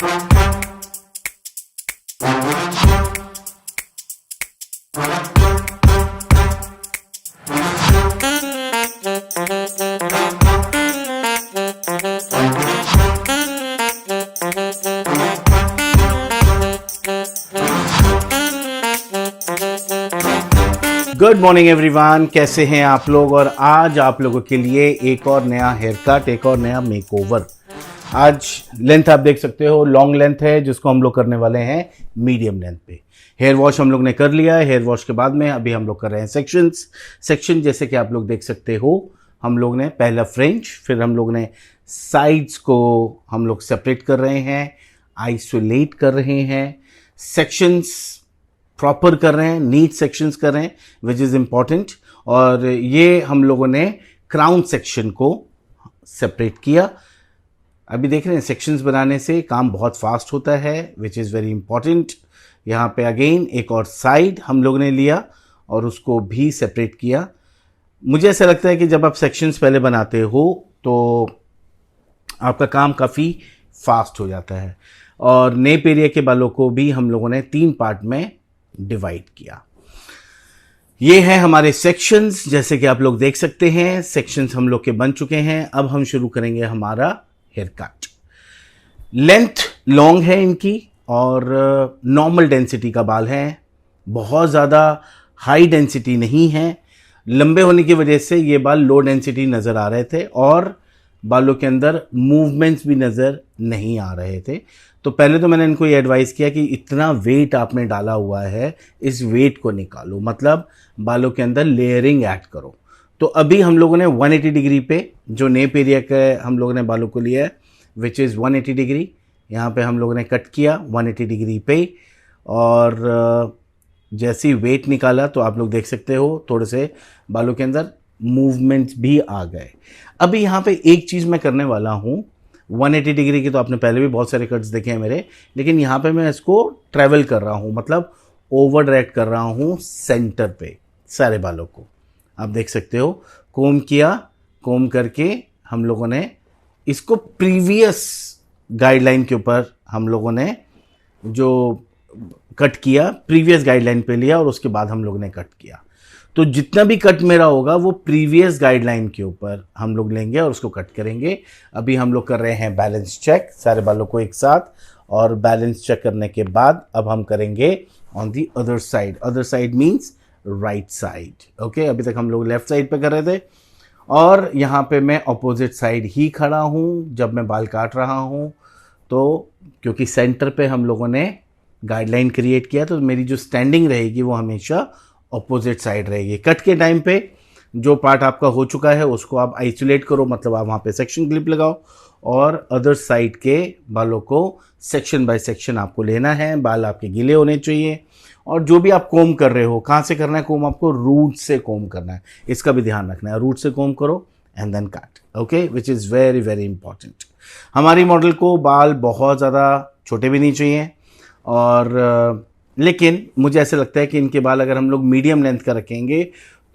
Good morning everyone, कैसे हैं आप लोग। और आज आप लोगों के लिए एक और नया हेयर कट, एक और नया मेकओवर। आज लेंथ आप देख सकते हो, लॉन्ग लेंथ है जिसको हम लोग करने वाले हैं मीडियम लेंथ पे। हेयर वॉश हम लोग ने कर लिया है। हेयर वॉश के बाद में अभी हम लोग कर रहे हैं सेक्शन जैसे कि आप लोग देख सकते हो। हम लोग ने पहला फ्रेंच, फिर हम लोग ने साइड्स को हम लोग सेपरेट कर रहे हैं, आइसोलेट कर रहे हैं, सेक्शंस प्रॉपर कर रहे हैं, नीट सेक्शंस कर रहे हैं विच इज़ इम्पॉर्टेंट। और ये हम लोगों ने क्राउन सेक्शन को सेपरेट किया। अभी देख रहे हैं सेक्शंस बनाने से काम बहुत फास्ट होता है विच इज़ वेरी इंपॉर्टेंट। यहाँ पे अगेन एक और साइड हम लोग ने लिया और उसको भी सेपरेट किया। मुझे ऐसा लगता है कि जब आप सेक्शंस पहले बनाते हो तो आपका काम काफ़ी फास्ट हो जाता है। और नेप एरिया के बालों को भी हम लोगों ने 3 पार्ट में डिवाइड किया। ये है हमारे सेक्शंस, जैसे कि आप लोग देख सकते हैं सेक्शंस हम लोग के बन चुके हैं। अब हम शुरू करेंगे हमारा हेयर कट। लेंथ लॉन्ग है इनकी और नॉर्मल डेंसिटी का बाल है, बहुत ज़्यादा हाई डेंसिटी नहीं है। लंबे होने की वजह से ये बाल लो डेंसिटी नज़र आ रहे थे और बालों के अंदर मूवमेंट्स भी नज़र नहीं आ रहे थे। तो पहले तो मैंने इनको ये एडवाइस किया कि इतना वेट आपने डाला हुआ है, इस वेट को निकालो, मतलब बालों के अंदर लेयरिंग ऐड करो। तो अभी हम लोगों ने 180 डिग्री पे जो नेप एरिया का हम लोगों ने बालों को लिया है विच इज़ 180 डिग्री, यहाँ पे हम लोगों ने कट किया 180 डिग्री पे। और जैसे ही वेट निकाला तो आप लोग देख सकते हो थोड़े से बालों के अंदर मूवमेंट्स भी आ गए। अभी यहाँ पे एक चीज़ मैं करने वाला हूँ, 180 डिग्री की तो आपने पहले भी बहुत सारे कट्स देखे हैं मेरे, लेकिन यहाँ पे मैं इसको ट्रैवल कर रहा हूँ, मतलब ओवर डायरेक्ट कर रहा हूँ सेंटर पे सारे बालों को। आप देख सकते हो कोम किया, कोम करके हम लोगों ने इसको प्रीवियस गाइडलाइन के ऊपर हम लोगों ने जो कट किया प्रीवियस गाइडलाइन पे लिया और उसके बाद हम लोगों ने कट किया। तो जितना भी कट मेरा होगा वो प्रीवियस गाइडलाइन के ऊपर हम लोग लेंगे और उसको कट करेंगे। अभी हम लोग कर रहे हैं बैलेंस चेक सारे बालों को एक साथ, और बैलेंस चेक करने के बाद अब हम करेंगे on the other side. Other side means right side. Okay, अभी तक हम लोग लेफ्ट साइड पे कर रहे थे और यहाँ पे मैं अपोजिट साइड ही खड़ा हूँ जब मैं बाल काट रहा हूँ। तो क्योंकि सेंटर पे हम लोगों ने गाइडलाइन क्रिएट किया तो मेरी जो स्टैंडिंग रहेगी वो हमेशा ऑपोजिट साइड रहेगी। कट के टाइम पे जो पार्ट आपका हो चुका है उसको आप आइसोलेट करो, मतलब आप वहाँ पे सेक्शन क्लिप लगाओ और अदर साइड के बालों को सेक्शन बाय सेक्शन आपको लेना है। बाल आपके गीले होने चाहिए। और जो भी आप कोम कर रहे हो, कहाँ से करना है कोम, आपको रूट से कोम करना है, इसका भी ध्यान रखना है। रूट से कोम करो and then cut, okay, which is very very important. हमारी मॉडल को बाल बहुत ज़्यादा छोटे भी नहीं चाहिए और लेकिन मुझे ऐसा लगता है कि इनके बाल अगर हम लोग मीडियम लेंथ का रखेंगे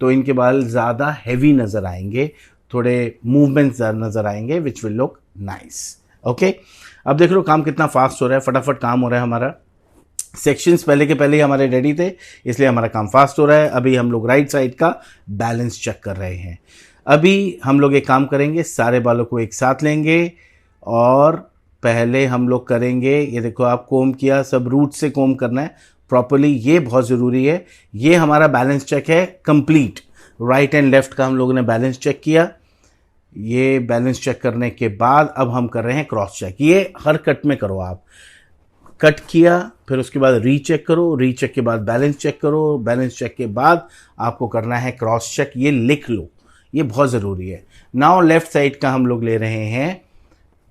तो इनके बाल ज़्यादा हैवी नज़र आएंगे, थोड़े मूवमेंट्स नज़र आएंगे which will look nice. Okay, अब देख लो काम कितना फास्ट हो रहा है, फटाफट काम हो रहा है हमारा। सेक्शंस पहले के पहले ही हमारे रेडी थे इसलिए हमारा काम फास्ट हो रहा है। अभी हम लोग राइट साइड का बैलेंस चेक कर रहे हैं। अभी हम लोग एक काम करेंगे, सारे बालों को एक साथ लेंगे और पहले हम लोग करेंगे, ये देखो आप कोम किया, सब रूट से कोम करना है प्रॉपर्ली, ये बहुत ज़रूरी है। ये हमारा बैलेंस चेक है कंप्लीट। राइट एंड लेफ्ट का हम लोगों ने बैलेंस चेक किया। ये बैलेंस चेक करने के बाद अब हम कर रहे हैं क्रॉस चेक। ये हर कट में करो आप, कट किया फिर उसके बाद रीचेक करो, रीचेक के बाद बैलेंस चेक करो, बैलेंस चेक के बाद आपको करना है क्रॉस चेक। ये लिख लो, ये बहुत ज़रूरी है। नाउ लेफ्ट साइड का हम लोग ले रहे हैं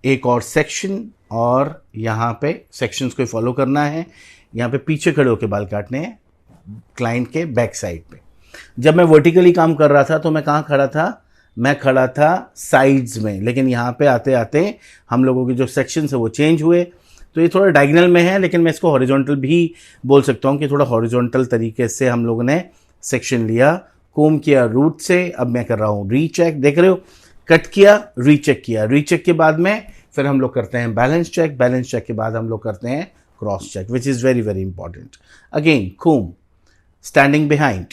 एक और सेक्शन और यहाँ पे सेक्शंस को फॉलो करना है। यहाँ पे पीछे खड़े होकर बाल काटने हैं क्लाइंट के बैक साइड पे। जब मैं वर्टिकली काम कर रहा था तो मैं कहाँ खड़ा था, मैं खड़ा था साइड्स में, लेकिन यहाँ पे आते आते हम लोगों के जो सेक्शन है वो चेंज हुए। तो ये थोड़ा डायगोनल में है लेकिन मैं इसको हॉरिजॉन्टल भी बोल सकता हूँ कि थोड़ा हॉरिजॉन्टल तरीके से हम लोगों ने सेक्शन लिया, कोम किया रूट से। अब मैं कर रहा हूँ रीचेक, देख रहे हो, कट किया रीचेक किया, रीचेक के बाद में फिर हम लोग करते हैं बैलेंस चेक के बाद हम लोग करते हैं cross check, which is very very important. Again कूम, स्टैंडिंग बिहाइंड,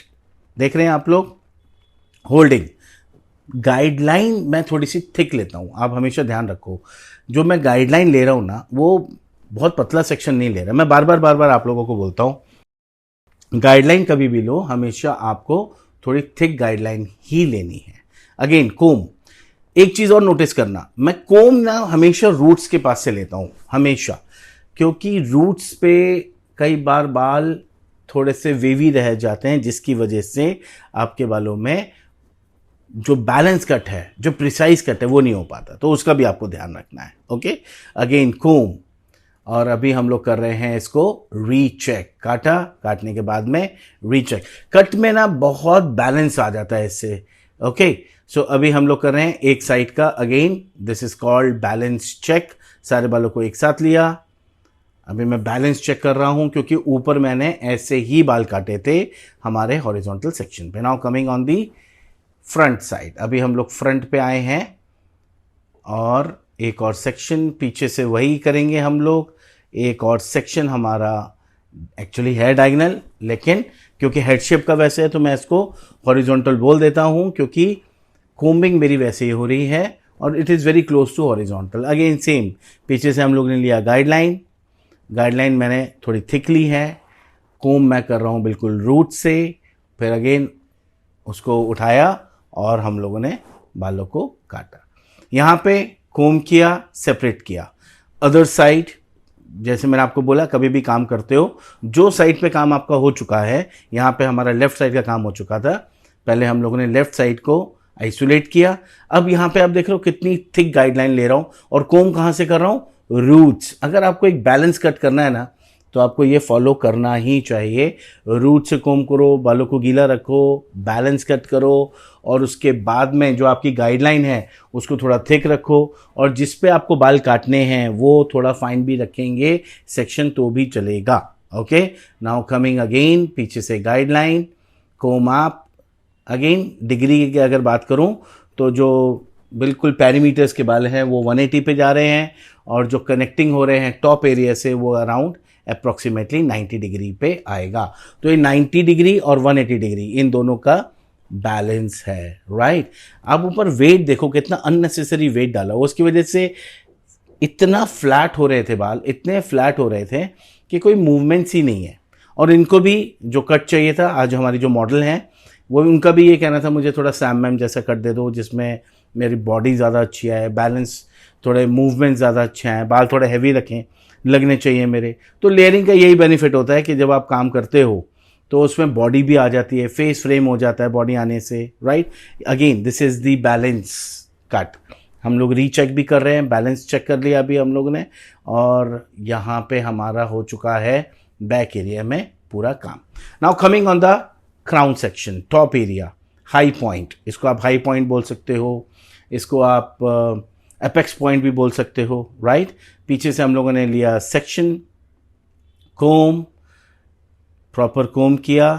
देख रहे हैं आप लोग, होल्डिंग। गाइडलाइन मैं थोड़ी सी थिक लेता हूँ, आप हमेशा ध्यान रखो, जो मैं गाइडलाइन ले रहा हूँ ना वो बहुत पतला सेक्शन नहीं ले रहा। मैं बार बार आप लोगों को बोलता हूँ, गाइडलाइन कभी भी लो, हमेशा आपको थोड़ी थिक गाइडलाइन ही लेनी है। अगेन कोम, एक चीज़ और नोटिस करना, मैं कोम ना हमेशा रूट्स के पास से लेता हूँ हमेशा, क्योंकि रूट्स पे कई बार बाल थोड़े से वेवी रह जाते हैं, जिसकी वजह से आपके बालों में जो बैलेंस कट है, जो प्रिसाइज कट है वो नहीं हो पाता, तो उसका भी आपको ध्यान रखना है। ओके, अगेन कोम, और अभी हम लोग कर रहे हैं इसको रीचेक, काटने के बाद में रीचेक। कट में ना बहुत बैलेंस आ जाता है इससे। ओके, सो अभी हम लोग कर रहे हैं एक साइड का, again this is called balance check. सारे बालों को एक साथ लिया, अभी मैं बैलेंस चेक कर रहा हूं, क्योंकि ऊपर मैंने ऐसे ही बाल काटे थे हमारे हॉरिजॉन्टल सेक्शन पे। Now coming on the front side, अभी हम लोग फ्रंट पे आए हैं और एक और सेक्शन पीछे से वही करेंगे हम लोग। एक और सेक्शन हमारा एक्चुअली है डायगोनल, लेकिन क्योंकि हेड शेप का वैसे है तो मैं इसको हॉरिजॉन्टल बोल देता हूं, क्योंकि कोम्बिंग मेरी वैसे ही हो रही है और it is very close to horizontal. Again same, पीछे से हम लोग ने लिया गाइडलाइन मैंने थोड़ी थिक ली है, कोम मैं कर रहा हूँ बिल्कुल रूट से, फिर अगेन उसको उठाया और हम लोगों ने बालों को काटा। यहाँ पे कोम किया, सेपरेट किया। अदर साइड, जैसे मैंने आपको बोला, कभी भी काम करते हो, जो साइड पे काम आपका हो चुका है, यहाँ पे हमारा लेफ्ट साइड का काम हो चुका था, पहले हम लोगों ने लेफ्ट साइड को आइसोलेट किया। अब यहाँ पे आप देख रहे हो कितनी थिक गाइडलाइन ले रहा हूँ, और कोम कहाँ से कर रहा हूँ, रूट्स। अगर आपको एक बैलेंस कट करना है ना, तो आपको ये फॉलो करना ही चाहिए। रूट से कोम करो, बालों को गीला रखो, बैलेंस कट करो, और उसके बाद में जो आपकी गाइडलाइन है उसको थोड़ा थिक रखो, और जिस पे आपको बाल काटने हैं वो थोड़ा फाइन भी रखेंगे सेक्शन तो भी चलेगा। ओके, नाउ कमिंग अगेन, पीछे से गाइडलाइन, कोम आप। अगेन डिग्री की अगर बात करूं तो जो बिल्कुल पैरीमीटर्स के बाल हैं वो 180 पे जा रहे हैं, और जो कनेक्टिंग हो रहे हैं टॉप एरिया से वो अराउंड अप्रॉक्सीमेटली 90 डिग्री पे आएगा। तो ये 90 डिग्री और 180 डिग्री इन दोनों का बैलेंस है, राइट। अब ऊपर वेट देखो, कितना अननेसेसरी वेट डाला हो, उसकी वजह से इतना फ्लैट हो रहे थे बाल, इतने फ्लैट हो रहे थे कि कोई मूवमेंट्स ही नहीं है। और इनको भी जो कट चाहिए था, आज हमारी जो मॉडल हैं वो उनका भी ये कहना था मुझे थोड़ा सैम मैम जैसा कट दे दो, जिसमें मेरी बॉडी ज़्यादा अच्छी है, बैलेंस, थोड़े मूवमेंट ज़्यादा अच्छे हैं, बाल थोड़े हैवी रखें, लगने चाहिए मेरे। तो लेयरिंग का यही बेनिफिट होता है कि जब आप काम करते हो तो उसमें बॉडी भी आ जाती है, फेस फ्रेम हो जाता है बॉडी आने से, right. Again this is the balance cut. हम लोग रीचेक भी कर रहे हैं, बैलेंस चेक कर लिया अभी हम लोगों ने, और यहाँ पे हमारा हो चुका है बैक एरिया में पूरा काम। Now coming on the crown section, top area, high point, इसको आप हाई पॉइंट बोल सकते हो, इसको आप एपेक्स पॉइंट भी बोल सकते हो, राइट। पीछे से हम लोगों ने लिया सेक्शन, कोम, प्रॉपर कोम किया,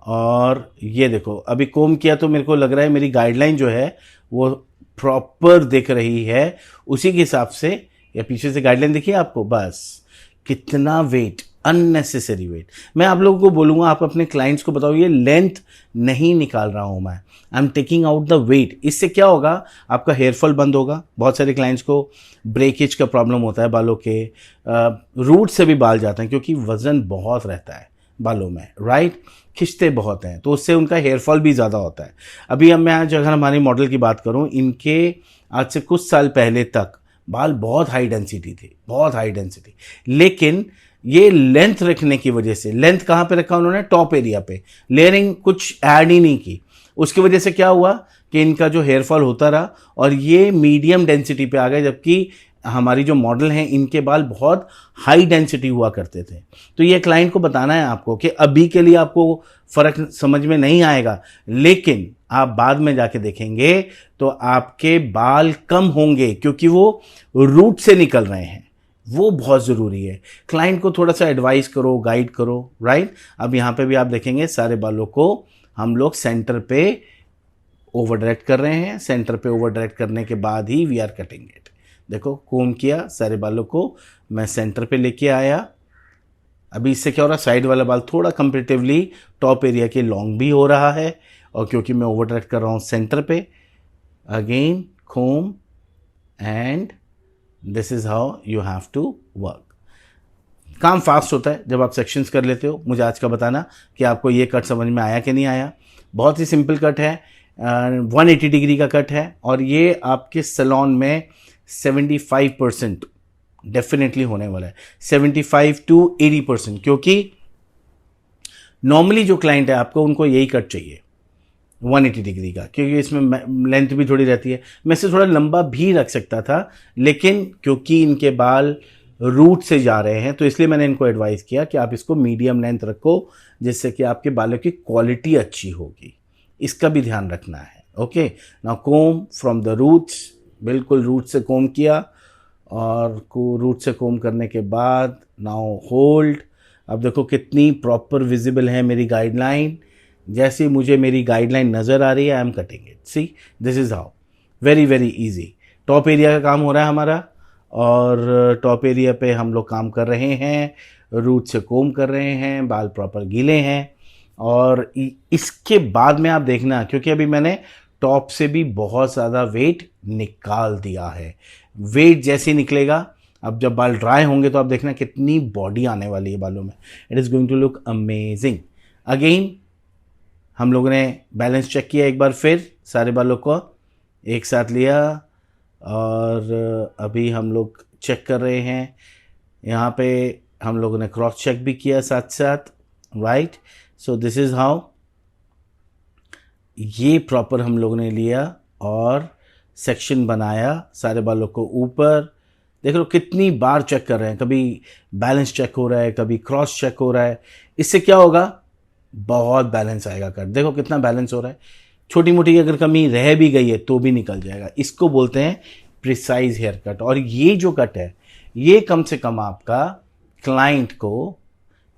और ये देखो अभी कोम किया तो मेरे को लग रहा है मेरी गाइडलाइन जो है वो प्रॉपर दिख रही है, उसी के हिसाब से। या पीछे से गाइडलाइन दिखी आपको, बस कितना वेट, अननेसेसरी वेट। मैं आप लोगों को बोलूँगा, आप अपने क्लाइंट्स को बताओ, ये लेंथ नहीं निकाल रहा हूँ मैं, I am taking out the weight. इससे क्या होगा, आपका हेयरफॉल बंद होगा। बहुत सारे क्लाइंट्स को ब्रेकेज का प्रॉब्लम होता है बालों के, रूट से भी बाल जाते हैं क्योंकि वज़न बहुत रहता है बालों में, राइट, खिंचते बहुत हैं, तो उससे उनका हेयरफॉल भी ज़्यादा होता है। अभी अब मैं आज अगर हमारी मॉडल की बात करूँ, इनके आज से कुछ साल पहले तक बाल बहुत हाई डेंसिटी थे, बहुत हाई डेंसिटी, लेकिन ये लेंथ रखने की वजह से, लेंथ कहाँ पे रखा उन्होंने, टॉप एरिया पे, लेयरिंग कुछ ऐड ही नहीं की, उसकी वजह से क्या हुआ कि इनका जो हेयरफॉल होता रहा और ये मीडियम डेंसिटी पे आ गए, जबकि हमारी जो मॉडल हैं इनके बाल बहुत हाई डेंसिटी हुआ करते थे। तो ये क्लाइंट को बताना है आपको कि अभी के लिए आपको फ़र्क समझ में नहीं आएगा, लेकिन आप बाद में जाके देखेंगे तो आपके बाल कम होंगे, क्योंकि वो रूट से निकल रहे हैं। वो बहुत ज़रूरी है। क्लाइंट को थोड़ा सा एडवाइस करो, गाइड करो, राइट। अब यहाँ पे भी आप देखेंगे सारे बालों को हम लोग सेंटर पे ओवर डायरेक्ट कर रहे हैं, सेंटर पे ओवर डायरेक्ट करने के बाद ही वी आर कटिंग इट। देखो कोम किया, सारे बालों को मैं सेंटर पे लेके आया। अभी इससे क्या हो रहा है, साइड वाला बाल थोड़ा कंपेरेटिवली टॉप एरिया के लॉन्ग भी हो रहा है, और क्योंकि मैं ओवर डायरेक्ट कर रहा हूँ सेंटर पे। Again comb and this is how you have to work. काम फास्ट होता है जब आप सेक्शंस कर लेते हो। मुझे आज का बताना कि आपको ये कट समझ में आया कि नहीं आया। बहुत ही सिंपल कट है, 180 डिग्री का कट है, और ये आपके सैलून में 75% डेफिनेटली होने वाला है, 75 to 80%, क्योंकि नॉर्मली जो क्लाइंट है आपको उनको यही कट चाहिए 180 डिग्री का, क्योंकि इसमें लेंथ भी थोड़ी रहती है। मैं इसे थोड़ा लंबा भी रख सकता था, लेकिन क्योंकि इनके बाल रूट से जा रहे हैं तो इसलिए मैंने इनको एडवाइस किया कि आप इसको मीडियम लेंथ रखो, जिससे कि आपके बालों की क्वालिटी अच्छी होगी। इसका भी ध्यान रखना है। Okay, now comb from the roots, बिल्कुल रूट से कोम किया, और रूट से कोम करने के बाद नाउ होल्ड। अब देखो कितनी प्रॉपर विजिबल है मेरी गाइडलाइन। जैसे मुझे मेरी गाइडलाइन नज़र आ रही है, I am cutting it. See, this is how, very very easy. Top area का काम हो रहा है हमारा, और टॉप एरिया पे हम लोग काम कर रहे हैं, रूट से कोम कर रहे हैं, बाल प्रॉपर गीले हैं। और इसके बाद में आप देखना, क्योंकि अभी मैंने टॉप से भी बहुत ज़्यादा वेट निकाल दिया है। वेट जैसे निकलेगा, अब जब बाल ड्राई होंगे तो आप देखना कितनी बॉडी आने वाली है बालों में। It is going to look amazing. Again हम लोगों ने बैलेंस चेक किया एक बार फिर, सारे बालों को एक साथ लिया, और अभी हम लोग चेक कर रहे हैं। यहाँ पे हम लोगों ने क्रॉस चेक भी किया साथ साथ, right. So this is how, ये प्रॉपर हम लोगों ने लिया और सेक्शन बनाया सारे बालों को ऊपर। देख लो कितनी बार चेक कर रहे हैं, कभी बैलेंस चेक हो रहा है, कभी क्रॉस चेक हो रहा है। इससे क्या होगा, बहुत बैलेंस आएगा कट। देखो कितना बैलेंस हो रहा है, छोटी मोटी अगर कमी रह भी गई है तो भी निकल जाएगा। इसको बोलते हैं प्रिसाइज हेयर कट। और ये जो कट है, ये कम से कम आपका क्लाइंट को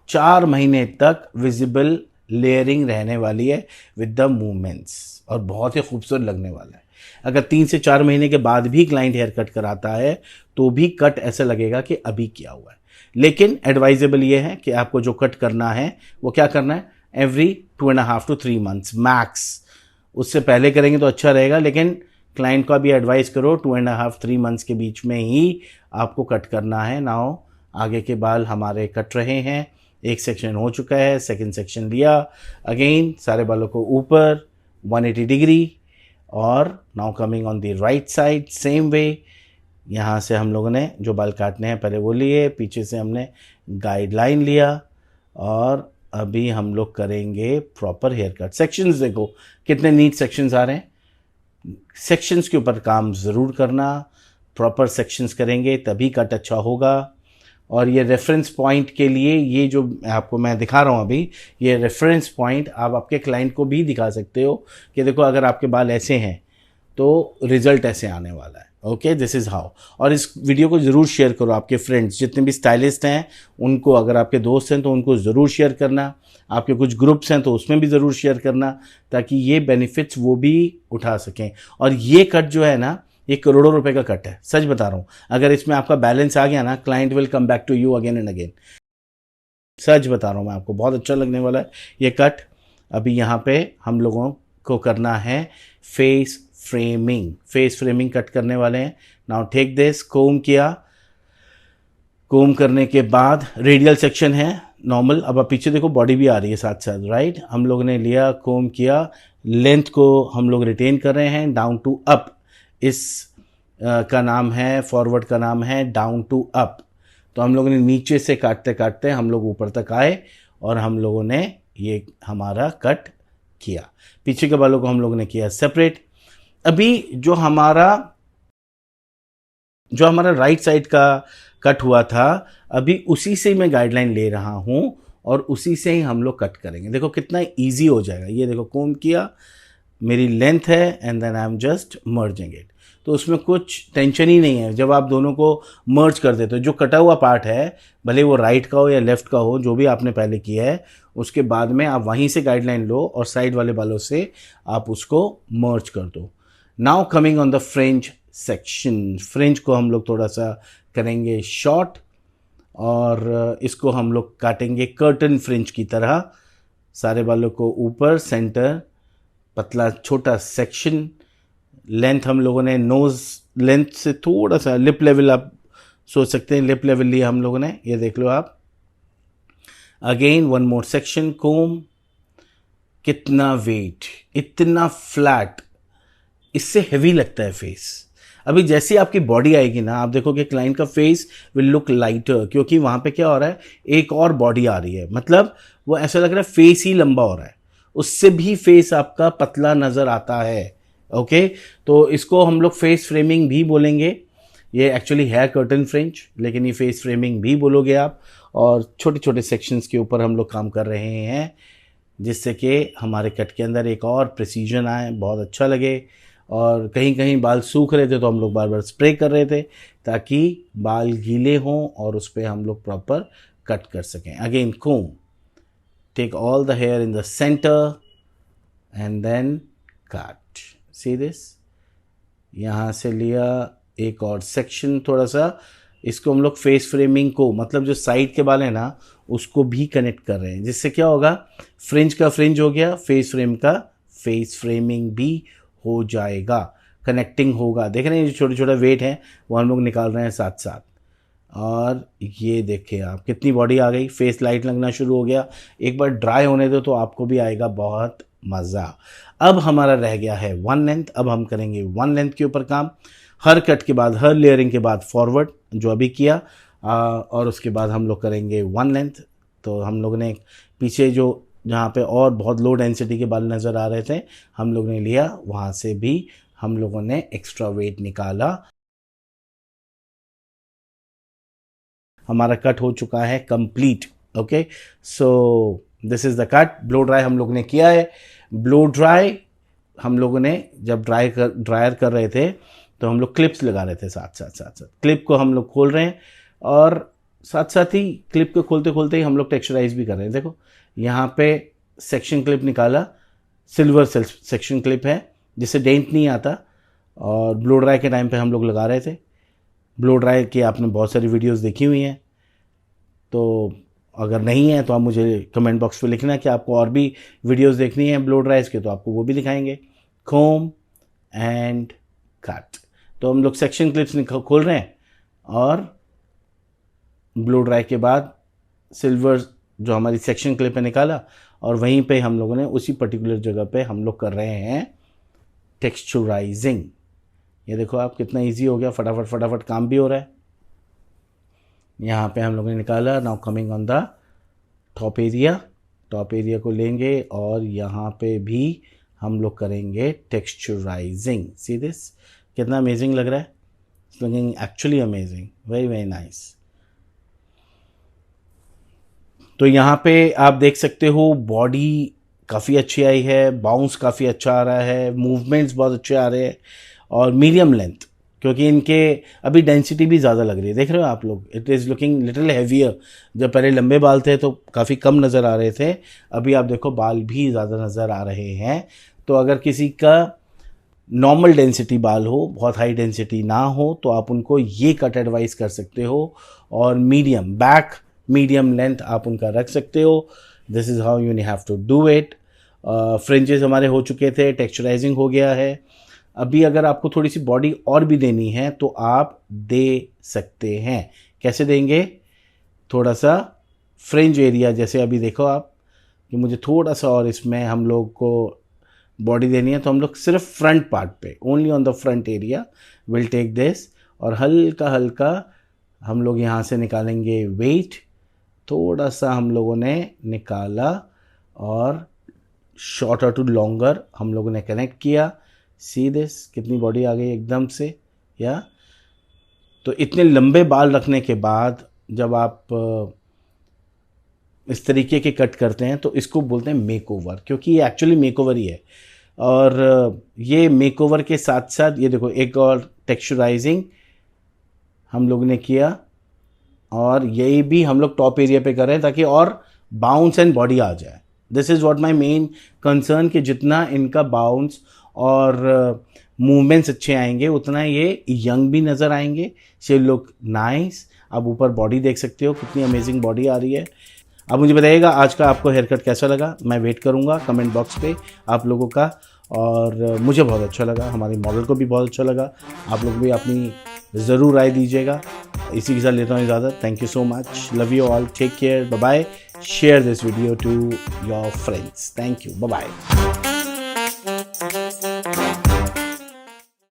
4 महीने तक विजिबल लेयरिंग रहने वाली है विद द मूवमेंट्स, और बहुत ही खूबसूरत लगने वाला है। अगर 3 से 4 महीने के बाद भी क्लाइंट हेयर कट कराता है तो भी कट ऐसा लगेगा कि अभी किया हुआ है। लेकिन एडवाइजेबल ये है कि आपको जो कट करना है वो क्या करना है, एवरी 2.5 to 3 months मैक्स। उससे पहले करेंगे तो अच्छा रहेगा, लेकिन क्लाइंट को भी एडवाइस करो 2.5-3 months के बीच में ही आपको कट करना है। नाउ आगे के बाल हमारे कट रहे हैं, एक सेक्शन हो चुका है, सेकंड सेक्शन लिया। अगेन सारे बालों को ऊपर 180 डिग्री, और now coming on the right side same way. यहाँ से हम लोगों ने जो बाल काटने हैं पहले वो लिए, पीछे से हमने गाइडलाइन लिया, और अभी हम लोग करेंगे प्रॉपर हेयर कट। सेक्शंस देखो कितने नीट सेक्शंस आ रहे हैं। सेक्शंस के ऊपर काम ज़रूर करना, प्रॉपर सेक्शंस करेंगे तभी कट अच्छा होगा। और ये रेफरेंस पॉइंट के लिए, ये जो आपको मैं दिखा रहा हूँ अभी, ये रेफरेंस पॉइंट आप आपके क्लाइंट को भी दिखा सकते हो कि देखो अगर आपके बाल ऐसे हैं तो रिजल्ट ऐसे आने वाला है। Okay, this is how. और इस वीडियो को ज़रूर शेयर करो आपके फ्रेंड्स, जितने भी स्टाइलिस्ट हैं उनको, अगर आपके दोस्त हैं तो उनको ज़रूर शेयर करना, आपके कुछ ग्रुप्स हैं तो उसमें भी ज़रूर शेयर करना, ताकि ये बेनिफिट्स वो भी उठा सकें। और ये कट जो है ना, ये करोड़ों रुपए का कट है, सच बता रहा हूँ। अगर इसमें आपका बैलेंस आ गया ना, client will come back to you again and again. सच बता रहा हूँ मैं आपको, बहुत अच्छा लगने वाला है ये कट। अभी यहाँ पे हम लोगों को करना है फेस फ्रेमिंग कट करने वाले हैं। नाउ टेक दिस, कोम किया, कोम करने के बाद रेडियल सेक्शन है नॉर्मल। अब आप पीछे देखो बॉडी भी आ रही है साथ साथ, राइट। हम लोगों ने लिया, कोम किया, लेंथ को हम लोग रिटेन कर रहे हैं, डाउन टू अप। इस का नाम है, फॉरवर्ड का नाम है डाउन टू अप। तो हम लोगों ने नीचे से काटते काटते हम लोग ऊपर तक आए, और हम लोगों ने ये हमारा कट किया। पीछे के बालों को हम लोगों ने किया सेपरेट। अभी जो हमारा राइट साइड का कट हुआ था, अभी उसी से ही मैं गाइडलाइन ले रहा हूँ, और उसी से ही हम लोग कट करेंगे। देखो कितना इजी हो जाएगा। ये देखो कोम किया, मेरी लेंथ है, and then I am just merging it. तो उसमें कुछ टेंशन ही नहीं है। जब आप दोनों को मर्ज कर देते हो, जो कटा हुआ पार्ट है, भले वो राइट का हो या लेफ्ट का हो, जो भी आपने पहले किया है, उसके बाद में आप वहीं से गाइडलाइन लो और साइड वाले बालों से आप उसको मर्ज कर दो। Now coming on the fringe section. Fringe को हम लोग थोड़ा सा करेंगे शॉर्ट और इसको हम लोग काटेंगे कर्टन फ्रिंज की तरह। सारे बालों को ऊपर, सेंटर, पतला छोटा सेक्शन। लेंथ हम लोगों ने नोज लेंथ से थोड़ा सा लिप लेवल आप सोच सकते हैं, लिप लेवल लिया हम लोगों ने, ये देख लो आप। अगेन वन मोर सेक्शन, कोम। कितना वेट, इतना फ्लैट, इससे हैवी लगता है फेस। अभी जैसी आपकी बॉडी आएगी ना, आप देखोगे क्लाइंट का फेस विल लुक लाइटर, क्योंकि वहां पे क्या हो रहा है, एक और बॉडी आ रही है, मतलब वो ऐसा लग रहा है फेस ही लंबा हो रहा है, उससे भी फेस आपका पतला नजर आता है। ओके, तो इसको हम लोग फेस फ्रेमिंग भी बोलेंगे। ये एक्चुअली है कर्टन फ्रिंज, लेकिन ये फेस फ्रेमिंग भी बोलोगे आप। और छोटे छोटे सेक्शंस के ऊपर हम लोग काम कर रहे हैं, जिससे कि हमारे कट के अंदर एक और प्रिसीजन आए, बहुत अच्छा लगे। और कहीं कहीं बाल सूख रहे थे तो हम लोग बार बार स्प्रे कर रहे थे, ताकि बाल गीले हों और उस पर हम लोग प्रॉपर कट कर सकें। Again comb, take all the hair in the centre and then cut. See this, यहाँ से लिया एक और सेक्शन थोड़ा सा, इसको हम लोग फेस फ्रेमिंग को, मतलब जो साइड के बाल है ना, उसको भी कनेक्ट कर रहे हैं, जिससे क्या होगा, फ्रिंज का फ्रिंज हो गया, फेस फ्रेम का फेस फ्रेमिंग भी हो जाएगा, कनेक्टिंग होगा। देख रहे हैं जो छोटे छोटे वेट हैं वो हम लोग निकाल रहे हैं साथ साथ। और ये देखिए आप, कितनी बॉडी आ गई, फेस लाइट लगना शुरू हो गया। एक बार ड्राई होने दो तो आपको भी आएगा बहुत मज़ा। अब हमारा रह गया है वन लेंथ, अब हम करेंगे वन लेंथ के ऊपर काम। हर कट के बाद, हर लेयरिंग के बाद फॉरवर्ड जो अभी किया, और उसके बाद हम लोग करेंगे वन लेंथ। तो हम लोग ने पीछे जो जहाँ पे और बहुत लो डेंसिटी के बाल नज़र आ रहे थे, हम लोग ने लिया, वहाँ से भी हम लोगों ने एक्स्ट्रा वेट निकाला। हमारा कट हो चुका है complete. Okay, so this is the cut. Blow dry हम लोग ने किया है। ब्लो ड्राई हम लोगों ने जब ड्रायर कर रहे थे तो हम लोग क्लिप्स लगा रहे थे साथ। क्लिप को हम लोग खोल रहे हैं और साथ साथ ही क्लिप को खोलते खोलते ही हम लोग टेक्सचराइज भी कर रहे हैं। देखो यहाँ पे सेक्शन क्लिप निकाला, सिल्वर सेक्शन क्लिप है जिससे डेंट नहीं आता, और ब्लो ड्राई के टाइम पे हम लोग लगा रहे थे। ब्लो ड्राई की आपने बहुत सारी वीडियोस देखी हुई हैं, तो अगर नहीं है तो आप मुझे कमेंट बॉक्स पे लिखना कि आपको और भी वीडियोस देखनी है ब्लो ड्राइज के, तो आपको वो भी दिखाएंगे। कोम एंड कट। तो हम लोग सेक्शन क्लिप्स खोल रहे हैं और ब्लो ड्राई के बाद सिल्वर जो हमारी सेक्शन क्लिप है निकाला, और वहीं पे हम लोगों ने उसी पर्टिकुलर जगह पे हम लोग कर रहे हैं टेक्सचराइजिंग। ये देखो आप, कितना इजी हो गया, फटाफट काम भी हो रहा है। यहाँ पे हम लोगों ने निकाला। Now coming on the top area. Top area को लेंगे और यहाँ पे भी हम लोग करेंगे टेक्सचराइजिंग। सी दिस, कितना अमेजिंग लग रहा है, it's looking actually amazing, very very nice. तो यहाँ पे आप देख सकते हो बॉडी काफ़ी अच्छी आई है, बाउंस काफ़ी अच्छा आ रहा है, मूवमेंट्स बहुत अच्छे आ रहे हैं, और मीडियम लेंथ, क्योंकि इनके अभी डेंसिटी भी ज़्यादा लग रही है। देख रहे हो आप लोग, it is looking little heavier. जब पहले लंबे बाल थे तो काफ़ी कम नज़र आ रहे थे, अभी आप देखो बाल भी ज़्यादा नज़र आ रहे हैं। तो अगर किसी का नॉर्मल डेंसिटी बाल हो, बहुत हाई डेंसिटी ना हो, तो आप उनको ये कट एडवाइस कर सकते हो, और मीडियम बैक, मीडियम लेंथ आप उनका रख सकते हो। This is how you have to do it. Fringes हमारे हो चुके थे, टेक्सचराइजिंग हो गया है। अभी अगर आपको थोड़ी सी बॉडी और भी देनी है तो आप दे सकते हैं। कैसे देंगे, थोड़ा सा फ्रिंज एरिया, जैसे अभी देखो आप कि मुझे थोड़ा सा और इसमें हम लोग को बॉडी देनी है, तो हम लोग सिर्फ फ्रंट पार्ट पे, only on the front area will take this, और हल्का हल्का हम लोग यहाँ से निकालेंगे वेट। थोड़ा सा हम लोगों ने निकाला और शॉर्टर टू लॉन्गर हम लोगों ने कनेक्ट किया। सी दिस, कितनी बॉडी आ गई एकदम से। या तो इतने लंबे बाल रखने के बाद जब आप इस तरीके के कट करते हैं तो इसको बोलते हैं मेकओवर, क्योंकि ये एक्चुअली मेकओवर ही है। और ये मेकओवर के साथ साथ ये देखो एक और टेक्सचराइजिंग हम लोग ने किया, और यही भी हम लोग टॉप एरिया पे कर रहे हैं ताकि और बाउंस एंड बॉडी आ जाए। This is what my main concern, कि जितना इनका बाउंस और मूवमेंट्स अच्छे आएंगे, उतना ये यंग भी नज़र आएंगे। She look nice. आप ऊपर बॉडी देख सकते हो, कितनी अमेजिंग बॉडी आ रही है। अब मुझे बताइएगा आज का आपको हेयर कट कैसा लगा। मैं वेट करूँगा कमेंट बॉक्स पे आप लोगों का। और मुझे बहुत अच्छा लगा, हमारी मॉडल को भी बहुत अच्छा लगा। आप लोग भी अपनी ज़रूर राय दीजिएगा। इसी के साथ लेता हूँ इजाज़त। Thank you so much, love you all, take care, bye bye. Share this video to your friends. Thank you, bye bye.